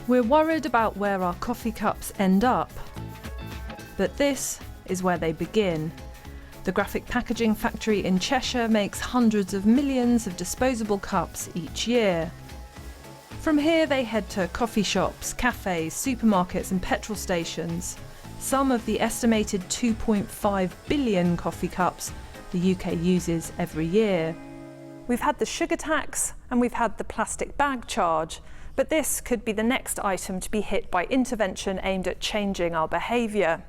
We're worried about where our coffee cups end up, but this is where they begin. The Graphic Packaging factory in Cheshire makes hundreds of millions of disposable cups each year. From here they head to coffee shops, cafes, supermarkets and petrol stations. Some of the estimated 2.5 billion coffee cups the UK uses every year. We've had the sugar tax and we've had the plastic bag charge, but this could be the next item to be hit by intervention aimed at changing our behaviour.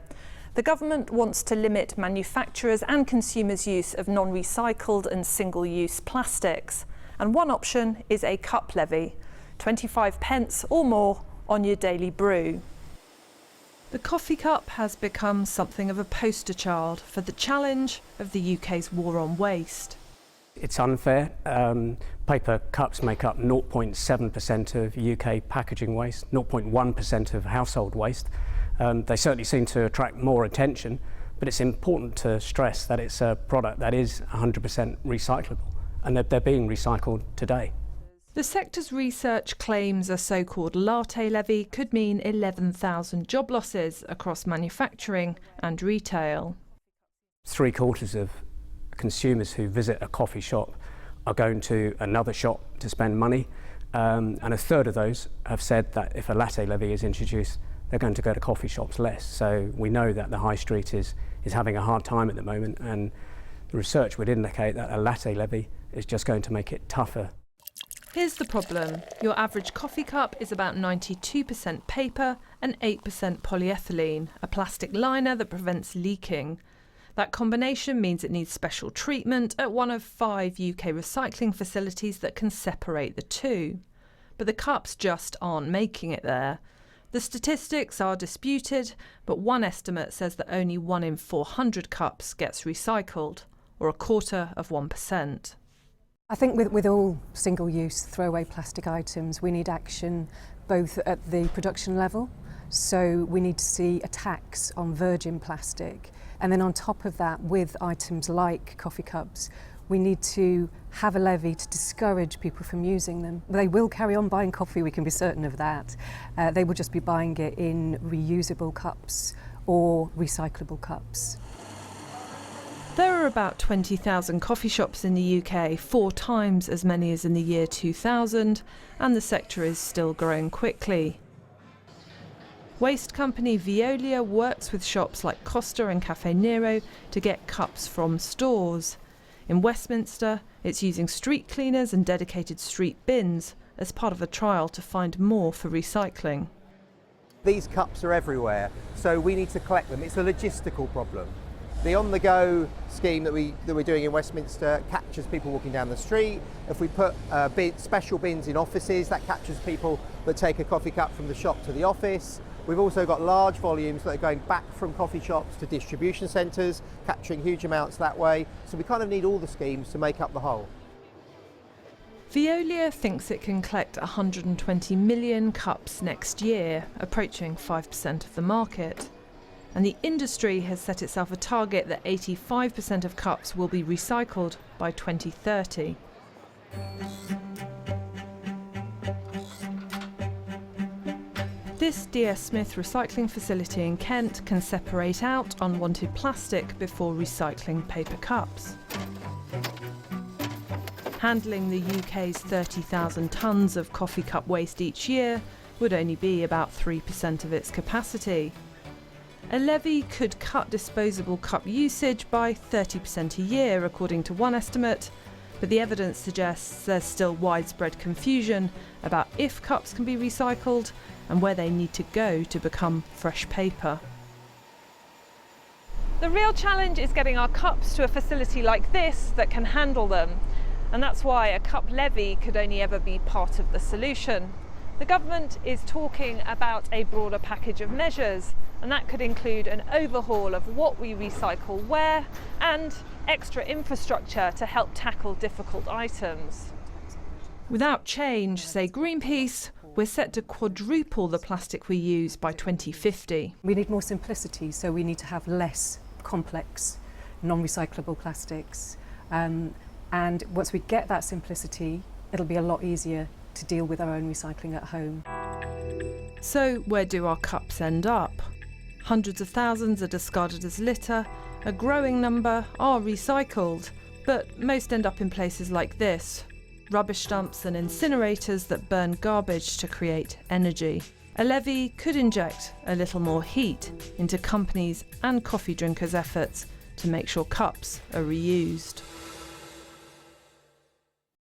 The government wants to limit manufacturers' and consumers' use of non-recycled and single-use plastics. And one option is a cup levy, 25p or more on your daily brew. The coffee cup has become something of a poster child for the challenge of the UK's war on waste. It's unfair. Paper cups make up 0.7% of UK packaging waste, 0.1% of household waste. They certainly seem to attract more attention, but it's important to stress that it's a product that is 100% recyclable and that they're being recycled today. The sector's research claims a so-called latte levy could mean 11,000 job losses across manufacturing and retail. 3/4 of consumers who visit a coffee shop are going to another shop to spend money, and 1/3 of those have said that if a latte levy is introduced, they're going to go to coffee shops less. So we know that the high street is having a hard time at the moment, and the research would indicate that a latte levy is just going to make it tougher. Here's the problem. Your average coffee cup is about 92% paper and 8% polyethylene, a plastic liner that prevents leaking. That combination means it needs special treatment at one of 5 UK recycling facilities that can separate the two. But the cups just aren't making it there. The statistics are disputed, but one estimate says that only 1 in 400 cups gets recycled, or 1/4%. I think with all single-use throwaway plastic items, we need action both at the production level, so we need to see a tax on virgin plastic, and then on top of that, with items like coffee cups, we need to have a levy to discourage people from using them. They will carry on buying coffee, we can be certain of that. They will just be buying it in reusable cups or recyclable cups. There are about 20,000 coffee shops in the UK, 4 times as many as in the year 2000, and the sector is still growing quickly. Waste company Veolia works with shops like Costa and Caffè Nero to get cups from stores. In Westminster, it's using street cleaners and dedicated street bins as part of a trial to find more for recycling. These cups are everywhere, so we need to collect them. It's a logistical problem. The on-the-go scheme that we're doing in Westminster captures people walking down the street. If we put special bins in offices, that captures people that take a coffee cup from the shop to the office. We've also got large volumes that are going back from coffee shops to distribution centres, capturing huge amounts that way. So we kind of need all the schemes to make up the whole. Veolia thinks it can collect 120 million cups next year, approaching 5% of the market. And the industry has set itself a target that 85% of cups will be recycled by 2030. This DS Smith recycling facility in Kent can separate out unwanted plastic before recycling paper cups. Handling the UK's 30,000 tonnes of coffee cup waste each year would only be about 3% of its capacity. A levy could cut disposable cup usage by 30% a year, according to one estimate, but the evidence suggests there's still widespread confusion about if cups can be recycled and where they need to go to become fresh paper. The real challenge is getting our cups to a facility like this that can handle them, and that's why a cup levy could only ever be part of the solution. The government is talking about a broader package of measures, and that could include an overhaul of what we recycle where and extra infrastructure to help tackle difficult items. Without change, say Greenpeace, we're set to quadruple the plastic we use by 2050. We need more simplicity, so we need to have less complex, non-recyclable plastics. And once we get that simplicity, it'll be a lot easier to deal with our own recycling at home. So where do our cups end up? Hundreds of thousands are discarded as litter, a growing number are recycled, but most end up in places like this, rubbish dumps and incinerators that burn garbage to create energy. A levy could inject a little more heat into companies' and coffee drinkers' efforts to make sure cups are reused.